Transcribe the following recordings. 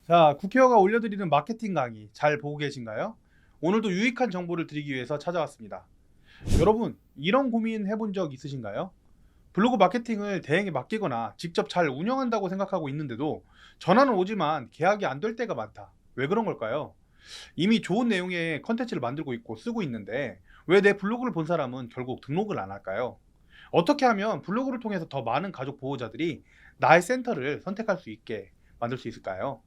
자, 국회어가 올려드리는 마케팅 강의 잘 보고 계신가요? 오늘도 유익한 정보를 드리기 위해서 찾아왔습니다. 여러분, 이런 고민 해본 적 있으신가요? 블로그 마케팅을 대행에 맡기거나 직접 잘 운영한다고 생각하고 있는데도 전화는 오지만 계약이 안 될 때가 많다. 왜 그런 걸까요? 이미 좋은 내용의 컨텐츠를 만들고 있고 쓰고 있는데 왜 내 블로그를 본 사람은 결국 등록을 안 할까요? 어떻게 하면 블로그를 통해서 더 많은 가족 보호자들이 나의 센터를 선택할 수 있게 만들 수 있을까요?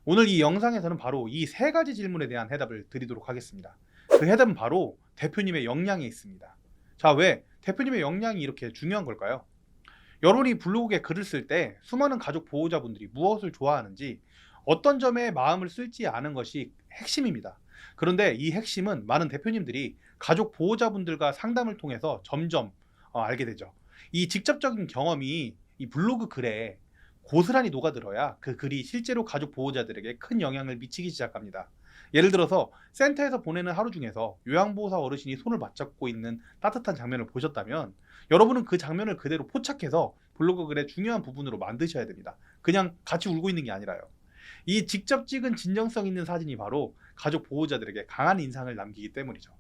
오늘 이 영상에서는 바로 이 세 가지 질문에 대한 해답을 드리도록 하겠습니다. 그 해답은 바로 대표님의 역량에 있습니다. 자, 왜 대표님의 역량이 이렇게 중요한 걸까요? 여러분이 블로그에 글을 쓸 때 수많은 가족 보호자분들이 무엇을 좋아하는지, 어떤 점에 마음을 쓸지 아는 것이 핵심입니다. 그런데 이 핵심은 많은 대표님들이 가족 보호자분들과 상담을 통해서 점점 알게 되죠. 이 직접적인 경험이 이 블로그 글에 고스란히 녹아들어야 그 글이 실제로 가족 보호자들에게 큰 영향을 미치기 시작합니다. 예를 들어서 센터에서 보내는 하루 중에서 요양보호사 어르신이 손을 맞잡고 있는 따뜻한 장면을 보셨다면 여러분은 그 장면을 그대로 포착해서 블로그 글의 중요한 부분으로 만드셔야 됩니다. 그냥 같이 울고 있는 게 아니라요. 이 직접 찍은 진정성 있는 사진이 바로 가족 보호자들에게 강한 인상을 남기기 때문이죠.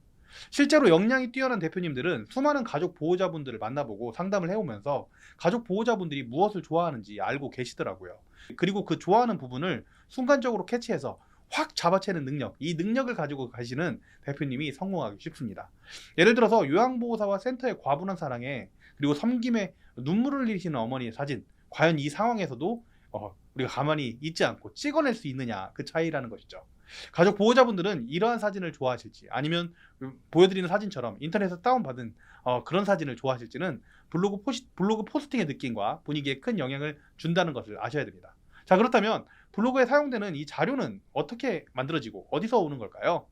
실제로 역량이 뛰어난 대표님들은 수많은 가족 보호자분들을 만나보고 상담을 해오면서 가족 보호자분들이 무엇을 좋아하는지 알고 계시더라고요. 그리고 그 좋아하는 부분을 순간적으로 캐치해서 확 잡아채는 능력, 이 능력을 가지고 가시는 대표님이 성공하기 쉽습니다. 예를 들어서 요양보호사와 센터의 과분한 사랑에 그리고 섬김에 눈물을 흘리시는 어머니의 사진, 과연 이 상황에서도 우리가 가만히 있지 않고 찍어낼 수 있느냐, 그 차이라는 것이죠. 가족 보호자분들은 이러한 사진을 좋아하실지, 아니면 보여드리는 사진처럼 인터넷에서 다운받은 그런 사진을 좋아하실지는 블로그 포스팅의 느낌과 분위기에 큰 영향을 준다는 것을 아셔야 됩니다. 자, 그렇다면 블로그에 사용되는 이 자료는 어떻게 만들어지고 어디서 오는 걸까요?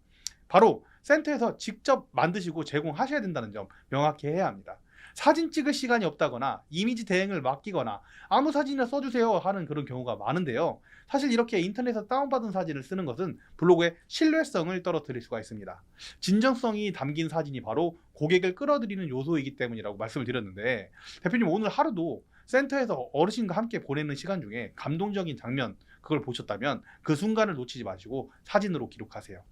바로 센터에서 직접 만드시고 제공하셔야 된다는 점 명확히 해야 합니다. 사진 찍을 시간이 없다거나 이미지 대행을 맡기거나 아무 사진이나 써주세요 하는 그런 경우가 많은데요. 사실 이렇게 인터넷에서 다운받은 사진을 쓰는 것은 블로그의 신뢰성을 떨어뜨릴 수가 있습니다. 진정성이 담긴 사진이 바로 고객을 끌어들이는 요소이기 때문이라고 말씀을 드렸는데, 대표님 오늘 하루도 센터에서 어르신과 함께 보내는 시간 중에 감동적인 장면, 그걸 보셨다면 그 순간을 놓치지 마시고 사진으로 기록하세요.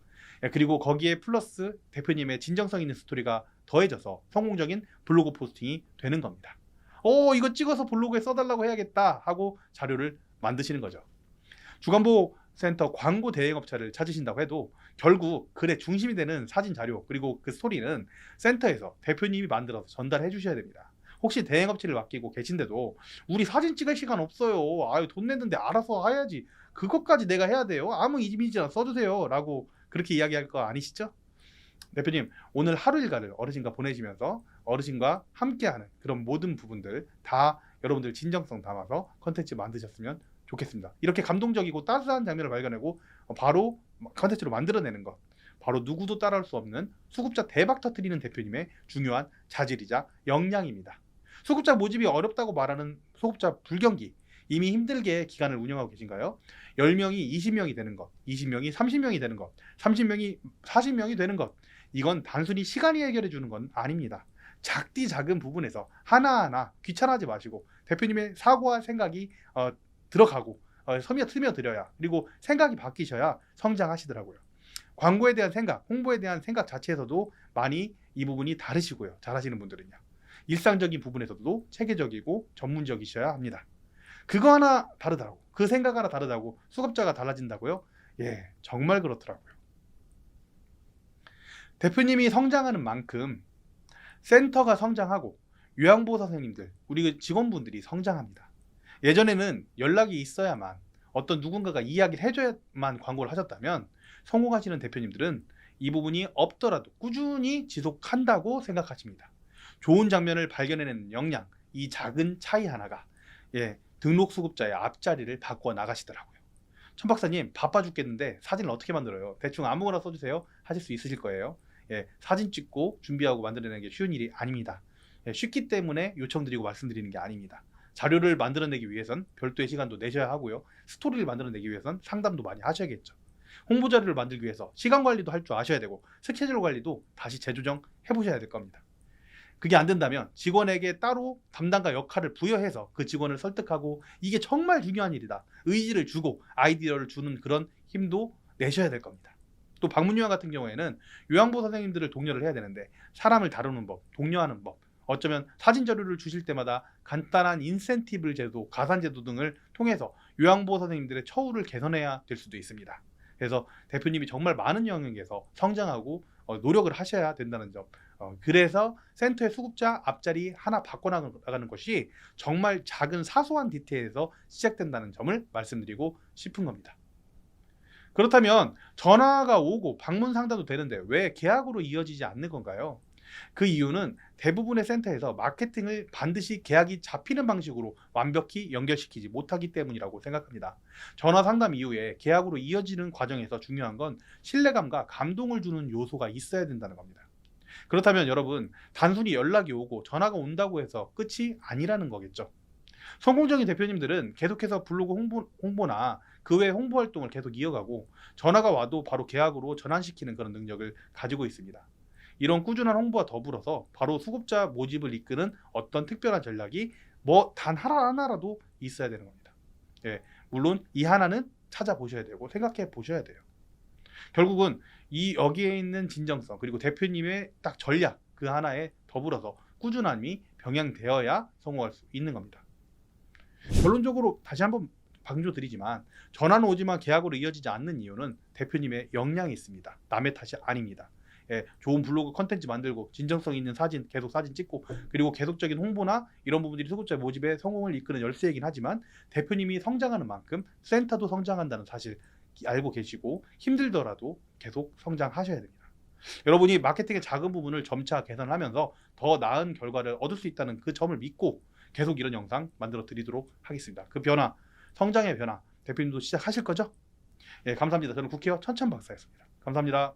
그리고 거기에 플러스 대표님의 진정성 있는 스토리가 더해져서 성공적인 블로그 포스팅이 되는 겁니다. 이거 찍어서 블로그에 써달라고 해야겠다 하고 자료를 만드시는 거죠. 주간보 센터 광고 대행업체를 찾으신다고 해도 결국 글의 중심이 되는 사진 자료, 그리고 그 스토리는 센터에서 대표님이 만들어서 전달해 주셔야 됩니다. 혹시 대행업체를 맡기고 계신데도 우리 사진 찍을 시간 없어요, 아유 돈 냈는데 알아서 해야지, 그것까지 내가 해야 돼요, 아무 이미지나 써주세요 라고 그렇게 이야기할 거 아니시죠? 대표님 오늘 하루 일과를 어르신과 보내시면서 어르신과 함께하는 그런 모든 부분들 다 여러분들 진정성 담아서 컨텐츠 만드셨으면 좋겠습니다. 이렇게 감동적이고 따스한 장면을 발견하고 바로 컨텐츠로 만들어내는 것, 바로 누구도 따라할 수 없는 수급자 대박 터뜨리는 대표님의 중요한 자질이자 역량입니다. 수급자 모집이 어렵다고 말하는 소급자 불경기, 이미 힘들게 기간을 운영하고 계신가요? 10명이 20명이 되는 것, 20명이 30명이 되는 것, 30명이 40명이 되는 것, 이건 단순히 시간이 해결해 주는 건 아닙니다. 작디 작은 부분에서 하나하나 귀찮아하지 마시고 대표님의 사고와 생각이 들어가고 스며들어야, 그리고 생각이 바뀌셔야 성장하시더라고요. 광고에 대한 생각, 홍보에 대한 생각 자체에서도 많이 이 부분이 다르시고요. 잘하시는 분들은요. 일상적인 부분에서도 체계적이고 전문적이셔야 합니다. 그거 하나 다르다고, 그 생각 하나 다르다고 수급자가 달라진다고요? 예, 정말 그렇더라고요. 대표님이 성장하는 만큼 센터가 성장하고 요양보호사 선생님들, 우리 직원분들이 성장합니다. 예전에는 연락이 있어야만, 어떤 누군가가 이야기를 해줘야만 광고를 하셨다면 성공하시는 대표님들은 이 부분이 없더라도 꾸준히 지속한다고 생각하십니다. 좋은 장면을 발견해내는 역량, 이 작은 차이 하나가 등록 수급자의 앞자리를 바꿔 나가시더라고요. 천 박사님 바빠 죽겠는데 사진을 어떻게 만들어요? 대충 아무거나 써주세요 하실 수 있으실 거예요. 사진 찍고 준비하고 만들어내는 게 쉬운 일이 아닙니다. 쉽기 때문에 요청드리고 말씀드리는 게 아닙니다. 자료를 만들어내기 위해선 별도의 시간도 내셔야 하고요. 스토리를 만들어내기 위해선 상담도 많이 하셔야겠죠. 홍보 자료를 만들기 위해서 시간 관리도 할 줄 아셔야 되고 스케줄 관리도 다시 재조정 해보셔야 될 겁니다. 그게 안 된다면 직원에게 따로 담당과 역할을 부여해서 그 직원을 설득하고 이게 정말 중요한 일이다. 의지를 주고 아이디어를 주는 그런 힘도 내셔야 될 겁니다. 또 방문요양 같은 경우에는 요양보 선생님들을 독려를 해야 되는데 사람을 다루는 법, 독려하는 법, 어쩌면 사진 자료를 주실 때마다 간단한 인센티브 제도, 가산 제도 등을 통해서 요양보 선생님들의 처우를 개선해야 될 수도 있습니다. 그래서 대표님이 정말 많은 영역에서 성장하고 노력을 하셔야 된다는 점. 그래서 센터의 수급자 앞자리 하나 바꿔나가는 것이 정말 작은 사소한 디테일에서 시작된다는 점을 말씀드리고 싶은 겁니다. 그렇다면 전화가 오고 방문 상담도 되는데 왜 계약으로 이어지지 않는 건가요? 그 이유는 대부분의 센터에서 마케팅을 반드시 계약이 잡히는 방식으로 완벽히 연결시키지 못하기 때문이라고 생각합니다. 전화 상담 이후에 계약으로 이어지는 과정에서 중요한 건 신뢰감과 감동을 주는 요소가 있어야 된다는 겁니다. 그렇다면 여러분, 단순히 연락이 오고 전화가 온다고 해서 끝이 아니라는 거겠죠. 성공적인 대표님들은 계속해서 블로그 홍보나 그 외 홍보 활동을 계속 이어가고 전화가 와도 바로 계약으로 전환시키는 그런 능력을 가지고 있습니다. 이런 꾸준한 홍보와 더불어서 바로 수급자 모집을 이끄는 어떤 특별한 전략이 뭐 단 하나라도 있어야 되는 겁니다. 예, 물론 이 하나는 찾아보셔야 되고 생각해 보셔야 돼요. 결국은 이 여기에 있는 진정성 그리고 대표님의 딱 전략 그 하나에 더불어서 꾸준함이 병행되어야 성공할 수 있는 겁니다. 결론적으로 다시 한번 강조드리지만 전화는 오지만 계약으로 이어지지 않는 이유는 대표님의 역량이 있습니다. 남의 탓이 아닙니다. 예, 좋은 블로그 컨텐츠 만들고 진정성 있는 사진 계속 사진 찍고 그리고 계속적인 홍보나 이런 부분들이 수급자 모집에 성공을 이끄는 열쇠이긴 하지만 대표님이 성장하는 만큼 센터도 성장한다는 사실 알고 계시고 힘들더라도 계속 성장하셔야 됩니다. 여러분이 마케팅의 작은 부분을 점차 개선하면서 더 나은 결과를 얻을 수 있다는 그 점을 믿고 계속 이런 영상 만들어 드리도록 하겠습니다. 그 변화, 성장의 변화 대표님도 시작하실 거죠? 예, 감사합니다. 저는 국회의원 천천박사였습니다. 감사합니다.